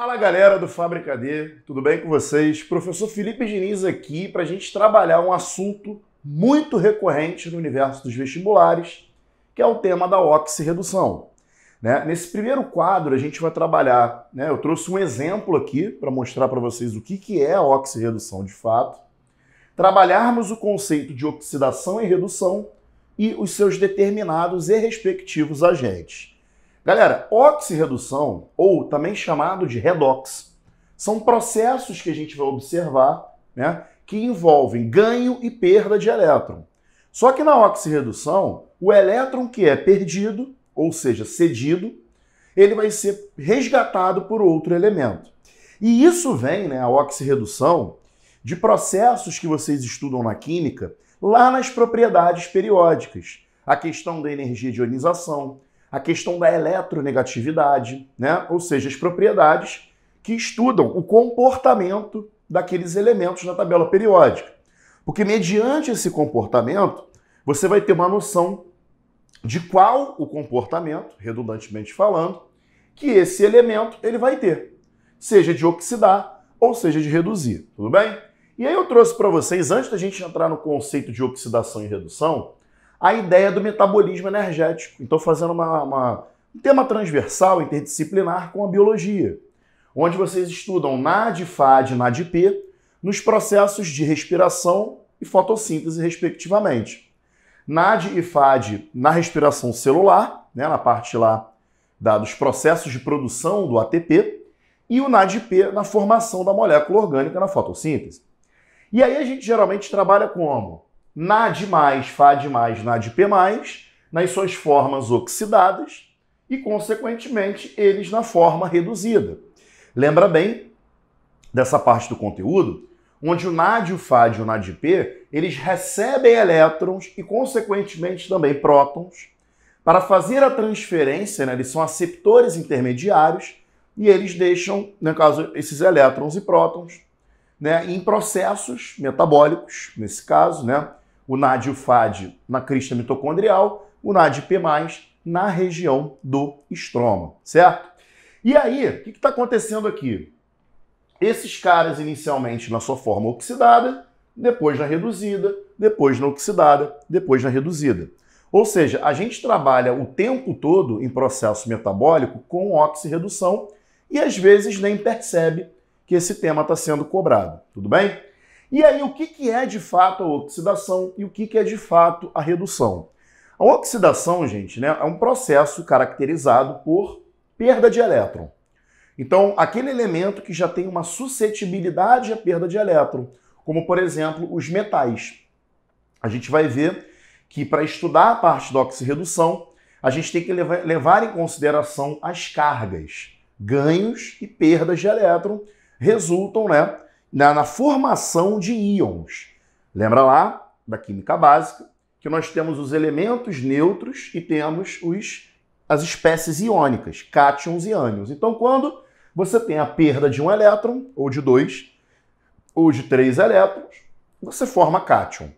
Fala galera do Fábrica D, tudo bem com vocês? Professor Felipe Diniz aqui para a gente trabalhar um assunto muito recorrente no universo dos vestibulares, que é o tema da oxirredução. Nesse primeiro quadro a gente vai trabalhar, eu trouxe um exemplo aqui para mostrar para vocês o que é a oxirredução de fato, trabalharmos o conceito de oxidação e redução e os seus determinados e respectivos agentes. Galera, oxirredução, ou também chamado de redox, são processos que a gente vai observar, que envolvem ganho e perda de elétron. Só que na oxirredução, o elétron que é perdido, ou seja, cedido, ele vai ser resgatado por outro elemento. E isso vem, a oxirredução, de processos que vocês estudam na química, lá nas propriedades periódicas. A questão da energia de ionização, a questão da eletronegatividade, ou seja, as propriedades que estudam o comportamento daqueles elementos na tabela periódica. Porque mediante esse comportamento, você vai ter uma noção de qual o comportamento, redundantemente falando, que esse elemento ele vai ter, seja de oxidar ou seja de reduzir, tudo bem? E aí eu trouxe para vocês, antes da gente entrar no conceito de oxidação e redução, a ideia do metabolismo energético. Então, fazendo um tema transversal, interdisciplinar com a biologia, onde vocês estudam NAD, FAD e NADP nos processos de respiração e fotossíntese, respectivamente. NAD e FAD na respiração celular, na parte lá dos processos de produção do ATP, e o NADP na formação da molécula orgânica na fotossíntese. E aí a gente geralmente trabalha como? NAD+, FAD+, NADP+, nas suas formas oxidadas e, consequentemente, eles na forma reduzida. Lembra bem dessa parte do conteúdo, onde o NAD, o FAD e o NADP, eles recebem elétrons e, consequentemente, também prótons, para fazer a transferência, eles são aceptores intermediários, e eles deixam, no caso, esses elétrons e prótons, em processos metabólicos, nesse caso, o NAD e o FAD na crista mitocondrial, o NADP+, na região do estroma, certo? E aí, o que está acontecendo aqui? Esses caras inicialmente na sua forma oxidada, depois na reduzida, depois na oxidada, depois na reduzida. Ou seja, a gente trabalha o tempo todo em processo metabólico com oxirredução e às vezes nem percebe que esse tema está sendo cobrado, tudo bem? E aí, o que é de fato a oxidação e o que é de fato a redução? A oxidação, gente, é um processo caracterizado por perda de elétron. Então, aquele elemento que já tem uma suscetibilidade à perda de elétron, como, por exemplo, os metais. A gente vai ver que, para estudar a parte da oxirredução, a gente tem que levar em consideração as cargas. Ganhos e perdas de elétron resultam, na formação de íons. Lembra lá da química básica que nós temos os elementos neutros e temos as espécies iônicas, cátions e ânions. Então, quando você tem a perda de um elétron, ou de 2, ou de 3 elétrons, você forma cátion.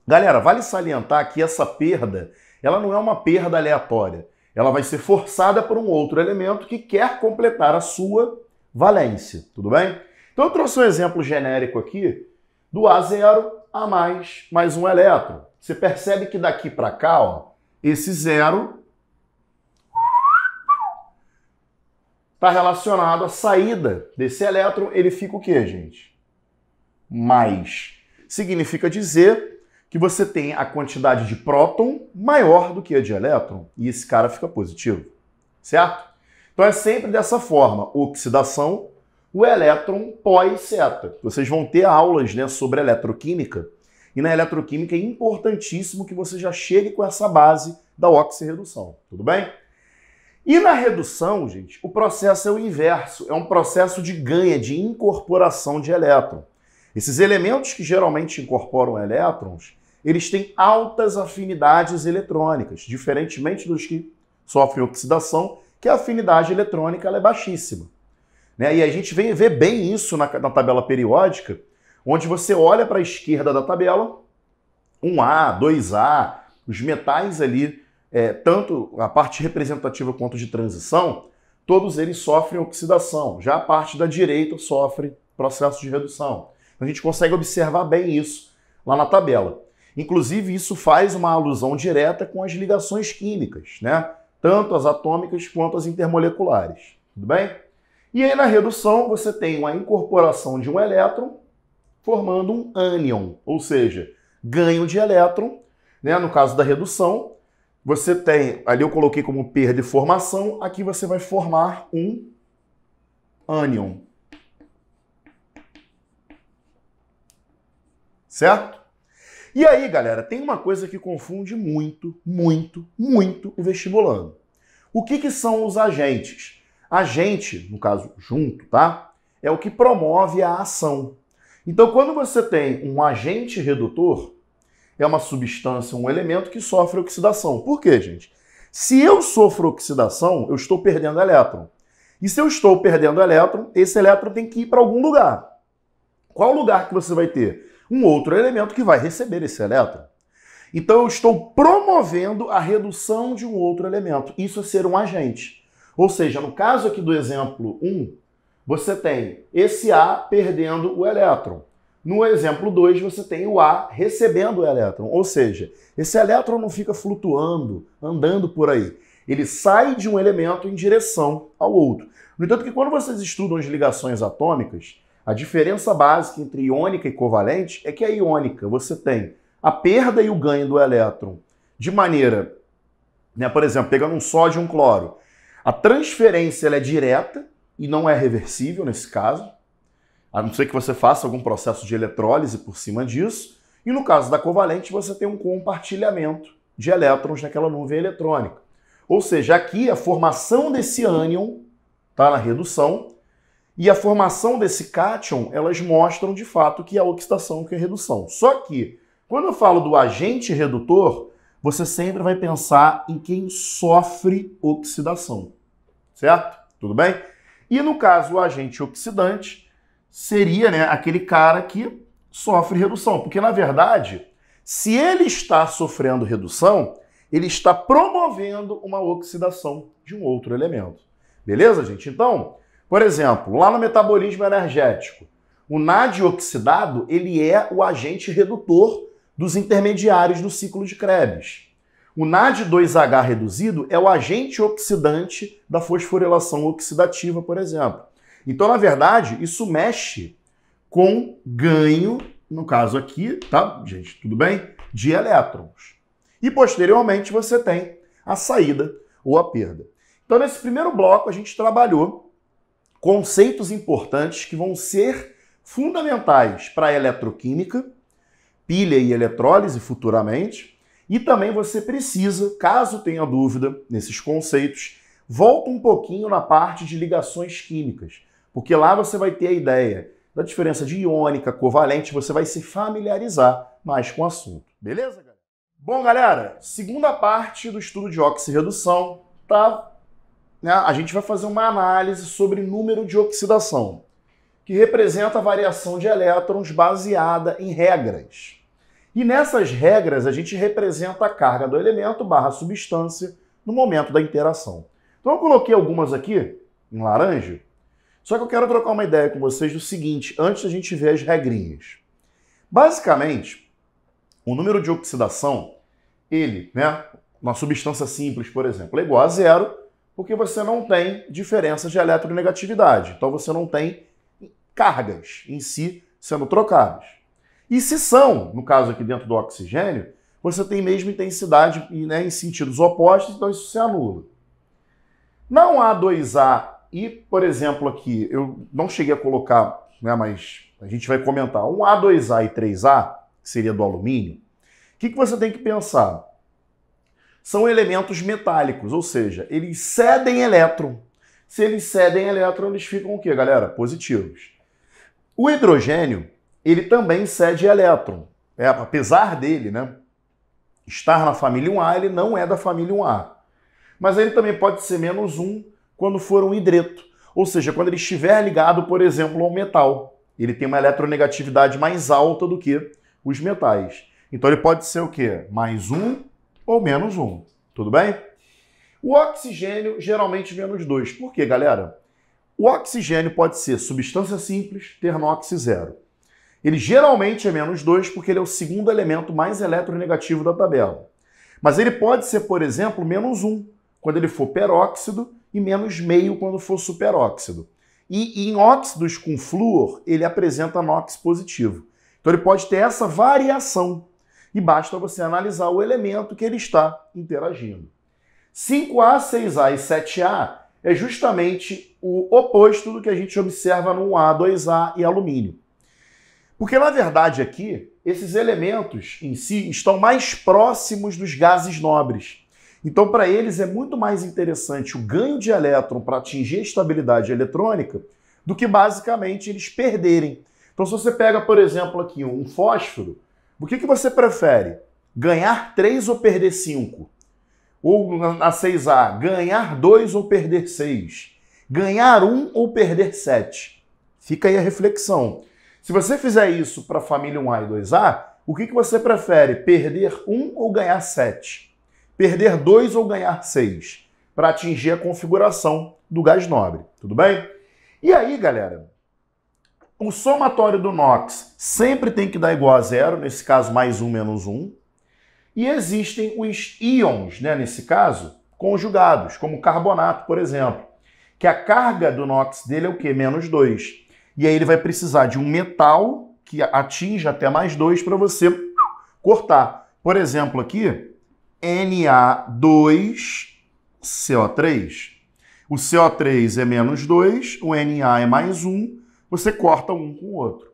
Galera, vale salientar que essa perda, ela não é uma perda aleatória. Ela vai ser forçada por um outro elemento que quer completar a sua valência, tudo bem? Então eu trouxe um exemplo genérico aqui do A0 a mais um elétron. Você percebe que daqui para cá, esse zero está relacionado à saída desse elétron. Ele fica o quê, gente? Mais. Significa dizer que você tem a quantidade de próton maior do que a de elétron. E esse cara fica positivo, certo? Então é sempre dessa forma. Oxidação, o elétron pós-seta. Vocês vão ter aulas sobre eletroquímica, e na eletroquímica é importantíssimo que você já chegue com essa base da oxirredução, tudo bem? E na redução, gente, o processo é o inverso, é um processo de ganho, de incorporação de elétron. Esses elementos que geralmente incorporam elétrons, eles têm altas afinidades eletrônicas, diferentemente dos que sofrem oxidação, que a afinidade eletrônica ela é baixíssima. E a gente vê bem isso na tabela periódica, onde você olha para a esquerda da tabela, 1A, 2A, os metais ali, tanto a parte representativa quanto de transição, todos eles sofrem oxidação. Já a parte da direita sofre processo de redução. A gente consegue observar bem isso lá na tabela. Inclusive, isso faz uma alusão direta com as ligações químicas, né? Tanto as atômicas quanto as intermoleculares. Tudo bem? E aí, na redução, você tem uma incorporação de um elétron formando um ânion, ou seja, ganho de elétron, né? No caso da redução, você tem, ali eu coloquei como perda e formação, aqui você vai formar um ânion. Certo? E aí, galera, tem uma coisa que confunde muito o vestibulando. O que são os agentes? Agente, no caso junto, tá? É o que promove a ação. Então, quando você tem um agente redutor, é uma substância, um elemento que sofre oxidação. Por quê, gente? Se eu sofro oxidação, eu estou perdendo elétron. E se eu estou perdendo elétron, esse elétron tem que ir para algum lugar. Qual lugar que você vai ter? Um outro elemento que vai receber esse elétron. Então eu estou promovendo a redução de um outro elemento. Isso é ser um agente. Ou seja, no caso aqui do exemplo 1, você tem esse A perdendo o elétron. No exemplo 2, você tem o A recebendo o elétron. Ou seja, esse elétron não fica flutuando, andando por aí. Ele sai de um elemento em direção ao outro. No entanto, que quando vocês estudam as ligações atômicas, a diferença básica entre iônica e covalente é que a iônica você tem a perda e o ganho do elétron de maneira, né, por exemplo, pegando um sódio e um cloro, a transferência ela é direta e não é reversível nesse caso, a não ser que você faça algum processo de eletrólise por cima disso, e no caso da covalente você tem um compartilhamento de elétrons naquela nuvem eletrônica. Ou seja, aqui a formação desse ânion está na redução, e a formação desse cátion, elas mostram de fato que é a oxidação, que é a redução. Só que, quando eu falo do agente redutor, você sempre vai pensar em quem sofre oxidação. Certo? Tudo bem? E no caso, o agente oxidante seria, né, aquele cara que sofre redução. Porque, na verdade, se ele está sofrendo redução, ele está promovendo uma oxidação de um outro elemento. Beleza, gente? Então, por exemplo, lá no metabolismo energético, o NAD oxidado ele é o agente redutor dos intermediários do ciclo de Krebs. O NAD2H reduzido é o agente oxidante da fosforilação oxidativa, por exemplo. Então, na verdade, isso mexe com ganho, no caso aqui, tá, gente, tudo bem? De elétrons. E, posteriormente, você tem a saída ou a perda. Então, nesse primeiro bloco, a gente trabalhou conceitos importantes que vão ser fundamentais para a eletroquímica, pilha e eletrólise futuramente, e também você precisa, caso tenha dúvida nesses conceitos, volta um pouquinho na parte de ligações químicas, porque lá você vai ter a ideia da diferença de iônica, covalente, você vai se familiarizar mais com o assunto. Beleza, galera? Bom, galera, segunda parte do estudo de oxirredução, tá? A gente vai fazer uma análise sobre número de oxidação, que representa a variação de elétrons baseada em regras. E nessas regras a gente representa a carga do elemento barra substância no momento da interação. Então eu coloquei algumas aqui em laranja, só que eu quero trocar uma ideia com vocês do seguinte, antes da gente ver as regrinhas. Basicamente, o número de oxidação, ele, né, uma substância simples, por exemplo, é igual a zero, porque você não tem diferença de eletronegatividade. Então você não tem cargas em si sendo trocadas. E se são, no caso aqui dentro do oxigênio, você tem mesma intensidade, né, em sentidos opostos, então isso se anula. Na A2A e, por exemplo, aqui, eu não cheguei a colocar, né, mas a gente vai comentar, um A2A e 3A, que seria do alumínio, o que você tem que pensar? São elementos metálicos, ou seja, eles cedem elétron. Se eles cedem elétron, eles ficam o quê, galera? Positivos. O hidrogênio, ele também cede elétron. Apesar dele, né, estar na família 1A, ele não é da família 1A. Mas ele também pode ser menos 1 quando for um hidreto. Ou seja, quando ele estiver ligado, por exemplo, ao metal. Ele tem uma eletronegatividade mais alta do que os metais. Então ele pode ser o quê? Mais 1 ou menos 1. Tudo bem? O oxigênio, geralmente menos 2. Por quê, galera? O oxigênio pode ser substância simples, ter NOx zero. Ele geralmente é menos 2 porque ele é o segundo elemento mais eletronegativo da tabela. Mas ele pode ser, por exemplo, menos 1, quando ele for peróxido, e menos meio quando for superóxido. E em óxidos com flúor, ele apresenta NOx positivo. Então ele pode ter essa variação. E basta você analisar o elemento que ele está interagindo. 5A, 6A e 7A é justamente o oposto do que a gente observa no 1A, 2A e alumínio. Porque, na verdade, aqui, esses elementos em si estão mais próximos dos gases nobres. Então, para eles, é muito mais interessante o ganho de elétron para atingir a estabilidade eletrônica do que, basicamente, eles perderem. Então, se você pega, por exemplo, aqui um fósforo, o que você prefere? Ganhar 3 ou perder 5? Ou na 6A, ganhar 2 ou perder 6? Ganhar 1 ou perder 7? Fica aí a reflexão. Se você fizer isso para a família 1A e 2A, o que você prefere? Perder 1 ou ganhar 7? Perder 2 ou ganhar 6? Para atingir a configuração do gás nobre. Tudo bem? E aí, galera, o somatório do NOx sempre tem que dar igual a zero, nesse caso mais 1 menos 1. E existem os íons, né, nesse caso, conjugados, como o carbonato, por exemplo, que a carga do NOx dele é o quê? Menos 2. E aí ele vai precisar de um metal que atinja até mais 2 para você cortar. Por exemplo, aqui, Na2CO3. O CO3 é menos 2, o Na é mais 1, você corta um com o outro.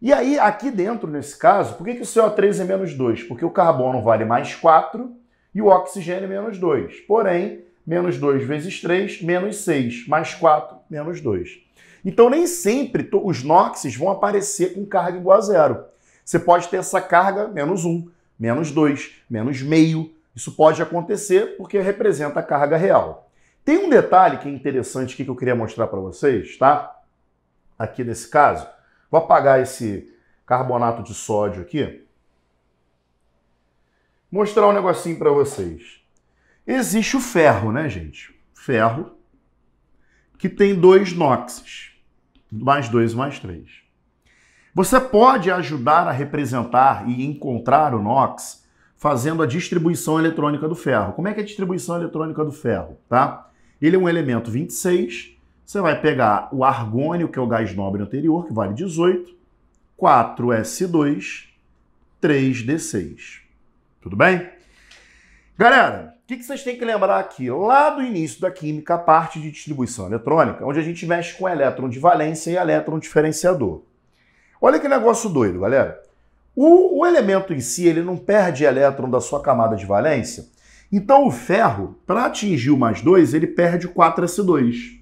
E aí, aqui dentro, nesse caso, por que o CO3 é menos 2? Porque o carbono vale mais 4 e o oxigênio é menos 2. Porém, menos 2 vezes 3, menos 6. Mais 4, menos 2. Então, nem sempre os NOxes vão aparecer com carga igual a zero. Você pode ter essa carga menos 1, menos 2, menos meio. Isso pode acontecer porque representa a carga real. Tem um detalhe que é interessante aqui que eu queria mostrar para vocês, tá? Aqui nesse caso. Vou apagar esse carbonato de sódio aqui. Mostrar um negocinho para vocês. Existe o ferro, né, gente? Ferro, que tem 2 NOxes. Mais 2 mais 3. Você pode ajudar a representar e encontrar o NOx fazendo a distribuição eletrônica do ferro. Como é que é a distribuição eletrônica do ferro? Tá? Ele é um elemento 26. Você vai pegar o argônio, que é o gás nobre anterior, que vale 18, 4S2, 3D6. Tudo bem? Galera, o que vocês têm que lembrar aqui? Lá do início da química, a parte de distribuição eletrônica, onde a gente mexe com elétron de valência e elétron diferenciador. Olha que negócio doido, galera. O elemento em si, ele não perde elétron da sua camada de valência. Então o ferro, para atingir o mais 2, ele perde o 4S2.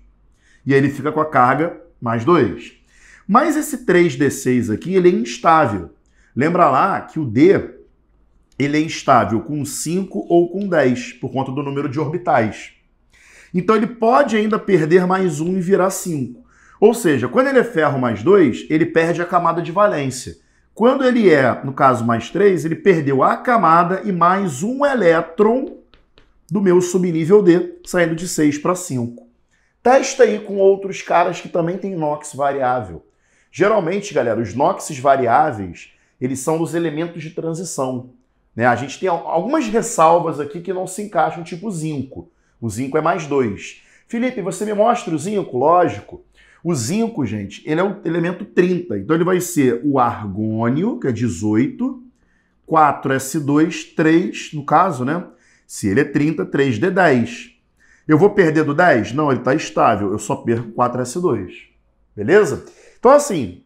E aí ele fica com a carga mais 2. Mas esse 3D6 aqui, ele é instável. Lembra lá que o D, ele é instável com 5 ou com 10, por conta do número de orbitais. Então ele pode ainda perder mais 1 e virar 5. Ou seja, quando ele é ferro mais 2, ele perde a camada de valência. Quando ele é, no caso, mais 3, ele perdeu a camada e mais um elétron do meu subnível D, saindo de 6 para 5. Testa aí com outros caras que também têm NOx variável. Geralmente, galera, os NOxes variáveis, eles são dos elementos de transição. Né? A gente tem algumas ressalvas aqui que não se encaixam, tipo o zinco. O zinco é mais 2. Felipe, você me mostra o zinco? Lógico. O zinco, gente, ele é o elemento 30. Então ele vai ser o argônio, que é 18, 4S2, 3, no caso, né? Se ele é 30, 3D10. Eu vou perder do 10? Não, ele está estável. Eu só perco 4S2. Beleza? Então, assim,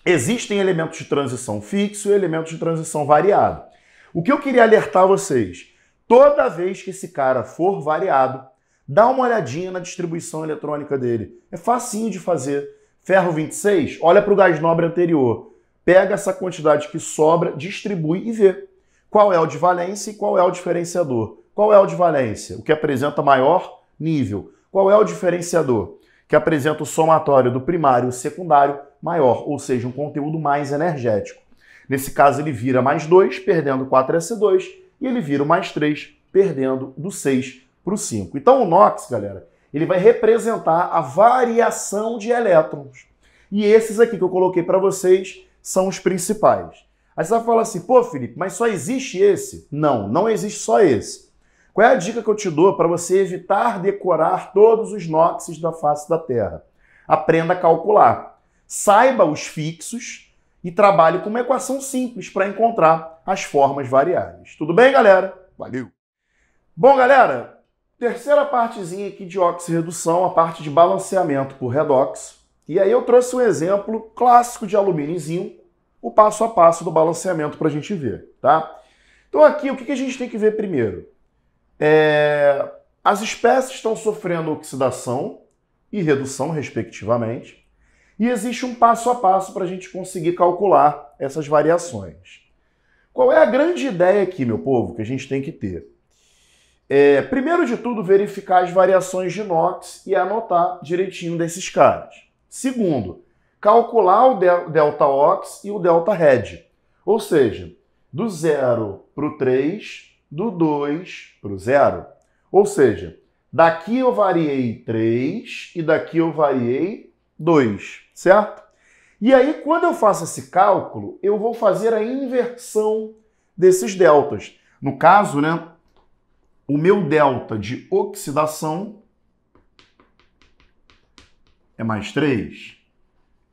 existem elementos de transição fixo e elementos de transição variado. O que eu queria alertar vocês, toda vez que esse cara for variado, dá uma olhadinha na distribuição eletrônica dele. É facinho de fazer. Ferro 26, olha para o gás nobre anterior. Pega essa quantidade que sobra, distribui e vê qual é o de valência e qual é o diferenciador. Qual é o de valência? O que apresenta maior nível. Qual é o diferenciador? Que apresenta o somatório do primário e o secundário maior, ou seja, um conteúdo mais energético. Nesse caso, ele vira mais 2, perdendo 4S2, e ele vira o mais 3, perdendo do 6 para o 5. Então o NOx, galera, ele vai representar a variação de elétrons. E esses aqui que eu coloquei para vocês são os principais. Aí você vai falar assim, pô, Felipe, mas só existe esse? Não, não existe só esse. Qual é a dica que eu te dou para você evitar decorar todos os NOxes da face da Terra? Aprenda a calcular. Saiba os fixos e trabalhe com uma equação simples para encontrar as formas variáveis. Tudo bem, galera? Valeu! Bom, galera, terceira partezinha aqui de oxirredução, a parte de balanceamento por redox. E aí eu trouxe um exemplo clássico de alumínio e zinco, o passo a passo do balanceamento para a gente ver, tá? Então aqui, o que a gente tem que ver primeiro? As espécies estão sofrendo oxidação e redução, respectivamente, e existe um passo a passo para a gente conseguir calcular essas variações. Qual é a grande ideia aqui, meu povo, que a gente tem que ter? Primeiro de tudo, verificar as variações de NOx e anotar direitinho desses caras. Segundo, calcular o delta-ox e o delta-red. Ou seja, do 0 para o 3, do 2 para o 0. Ou seja, daqui eu variei 3 e daqui eu variei 2, certo? E aí, quando eu faço esse cálculo, eu vou fazer a inversão desses deltas. No caso, né, o meu delta de oxidação é mais 3.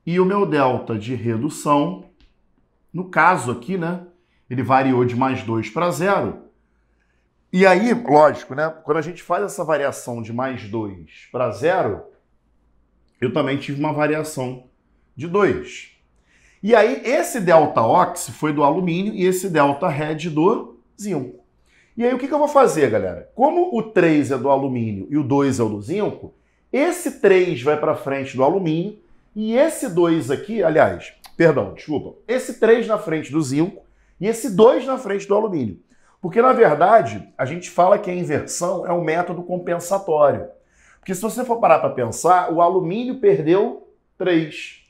E o meu delta de redução, no caso aqui, né, ele variou de mais 2 para 0. E aí, lógico, né, quando a gente faz essa variação de mais 2 para 0, eu também tive uma variação de 2. E aí, esse delta-ox foi do alumínio e esse delta-red do zinco. E aí, o que eu vou fazer, galera? Como o 3 é do alumínio e o 2 é o do zinco, esse 3 vai para frente do alumínio e esse 2 aqui, aliás, perdão, desculpa, esse 3 na frente do zinco e esse 2 na frente do alumínio. Porque, na verdade, a gente fala que a inversão é um método compensatório. Porque se você for parar para pensar, o alumínio perdeu 3.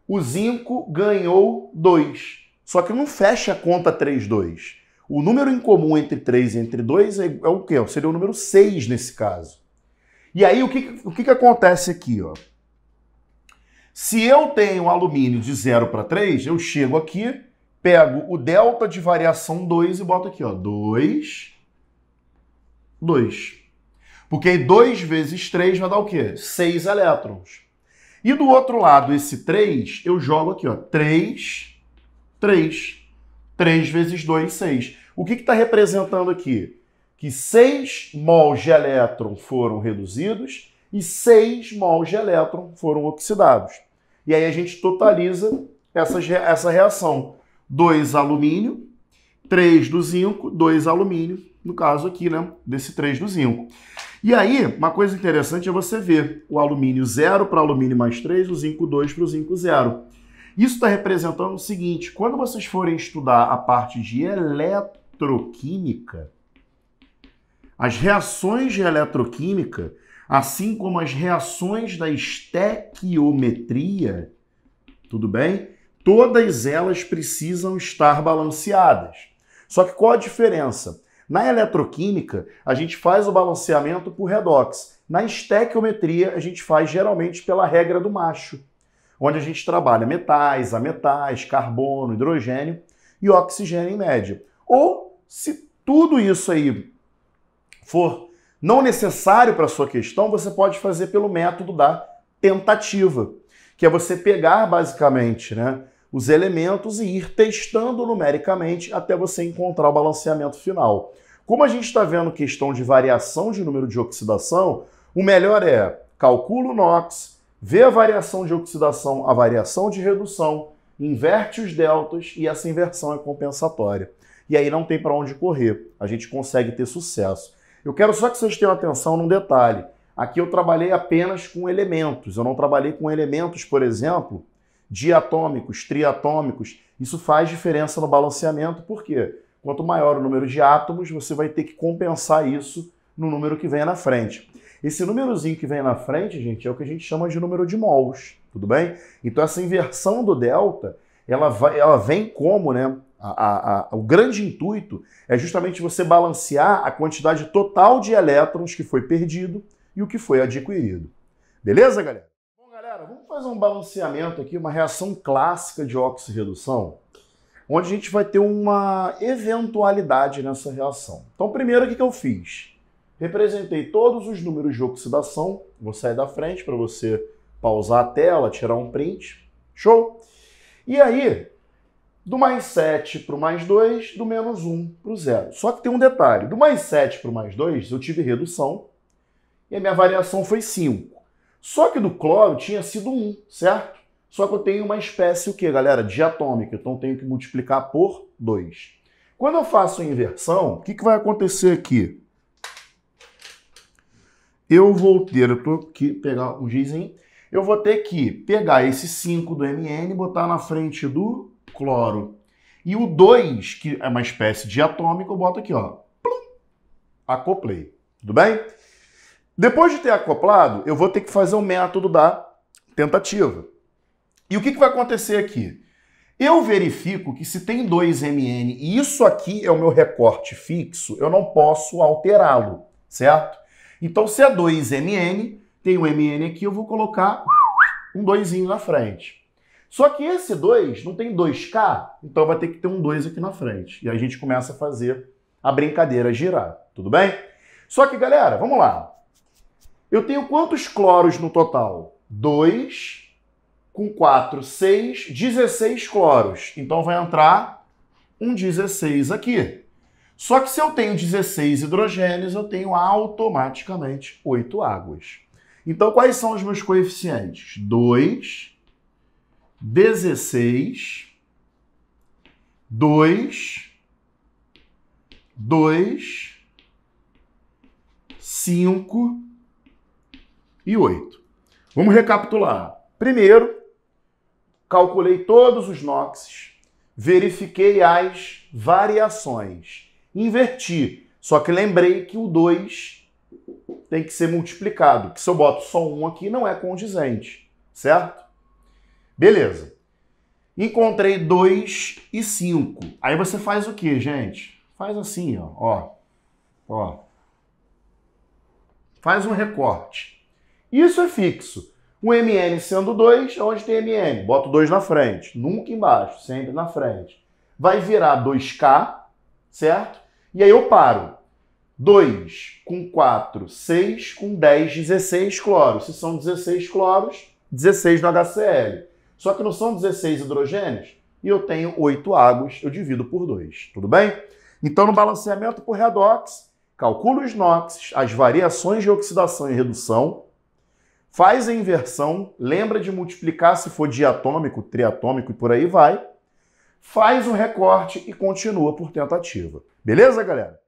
O zinco ganhou 2. Só que não fecha a conta 3, 2. O número em comum entre 3 e entre 2 é o quê? Seria o número 6 nesse caso. E aí, o que acontece aqui, ó? Se eu tenho alumínio de 0 para 3, eu chego aqui, pego o delta de variação 2 e boto aqui, ó, 2, 2. Porque aí 2 vezes 3 vai dar o quê? 6 elétrons. E do outro lado, esse 3, eu jogo aqui, ó, 3, 3. 3 vezes 2, 6. O que está representando aqui? Que 6 mols de elétron foram reduzidos e 6 mols de elétron foram oxidados. E aí a gente totaliza essa reação. 2 alumínio, 3 do zinco, 2 alumínio, no caso aqui, né, desse 3 do zinco. E aí, uma coisa interessante é você ver o alumínio 0 para alumínio mais 3, o zinco 2 para o zinco 0. Isso está representando o seguinte, quando vocês forem estudar a parte de eletroquímica, as reações de eletroquímica, assim como as reações da estequiometria, tudo bem? Todas elas precisam estar balanceadas. Só que qual a diferença? Na eletroquímica, a gente faz o balanceamento por redox. Na estequiometria, a gente faz geralmente pela regra do macho, onde a gente trabalha metais, ametais, carbono, hidrogênio e oxigênio em média. Ou, se tudo isso aí for não necessário para a sua questão, você pode fazer pelo método da tentativa, que é você pegar basicamente, né, os elementos e ir testando numericamente até você encontrar o balanceamento final. Como a gente está vendo questão de variação de número de oxidação, o melhor é calcula o NOx, vê a variação de oxidação, a variação de redução, inverte os deltas e essa inversão é compensatória. E aí não tem para onde correr, a gente consegue ter sucesso. Eu quero só que vocês tenham atenção num detalhe. Aqui eu trabalhei apenas com elementos, eu não trabalhei com elementos, por exemplo, diatômicos, triatômicos. Isso faz diferença no balanceamento, por quê? Quanto maior o número de átomos, você vai ter que compensar isso no número que vem na frente. Esse númerozinho que vem na frente, gente, é o que a gente chama de número de mols, tudo bem? Então essa inversão do delta, ela vem como, né? O grande intuito é justamente você balancear a quantidade total de elétrons que foi perdido e o que foi adquirido. Beleza, galera? Bom, galera, vamos fazer um balanceamento aqui, uma reação clássica de oxirredução, onde a gente vai ter uma eventualidade nessa reação. Então, primeiro, o que eu fiz? Representei todos os números de oxidação. Vou sair da frente para você pausar a tela, tirar um print. Show? E aí, do mais 7 para o mais 2, do menos 1 para o 0. Só que tem um detalhe. Do mais 7 para o mais 2, eu tive redução e a minha variação foi 5. Só que do cloro tinha sido 1, certo? Só que eu tenho uma espécie, o quê, galera? Diatômica. Então eu tenho que multiplicar por 2. Quando eu faço a inversão, o que vai acontecer aqui? Eu vou ter, eu tô aqui, pegar um gizinho, eu vou ter que pegar esse 5 do Mn e botar na frente do cloro. E o 2, que é uma espécie diatômica, eu boto aqui, ó. Plum, acoplei. Tudo bem? Depois de ter acoplado, eu vou ter que fazer o método da tentativa. E o que vai acontecer aqui? Eu verifico que se tem 2 Mn e isso aqui é o meu recorte fixo, eu não posso alterá-lo, certo? Então, se é 2 Mn, tem um Mn aqui, eu vou colocar um 2zinho na frente. Só que esse 2 não tem 2K, então vai ter que ter um 2 aqui na frente. E a gente começa a fazer a brincadeira girar, tudo bem? Só que, galera, vamos lá. Eu tenho quantos cloros no total? 2 com 4, 6, 16 cloros. Então vai entrar um 16 aqui. Só que se eu tenho 16 hidrogênios, eu tenho automaticamente 8 águas. Então quais são os meus coeficientes? 2, 16, 2, 2, 5 e 8. Vamos recapitular. Primeiro, calculei todos os NOxes, verifiquei as variações, inverti. Só que lembrei que o 2 tem que ser multiplicado, porque se eu boto só 1 aqui não é condizente, certo? Beleza. Encontrei 2 e 5. Aí você faz o quê, gente? Faz assim, ó. Ó. Faz um recorte. Isso é fixo. O Mn sendo 2, onde tem Mn? Boto 2 na frente. Nunca embaixo, sempre na frente. Vai virar 2K, certo? E aí eu paro. 2 com 4, 6 com 10, 16 cloros. Se são 16 cloros, 16 no HCl. Só que não são 16 hidrogênios e eu tenho 8 águas, eu divido por 2. Tudo bem? Então, no balanceamento por redox, calcula os NOxes, as variações de oxidação e redução, faz a inversão, lembra de multiplicar se for diatômico, triatômico e por aí vai, faz o recorte e continua por tentativa. Beleza, galera?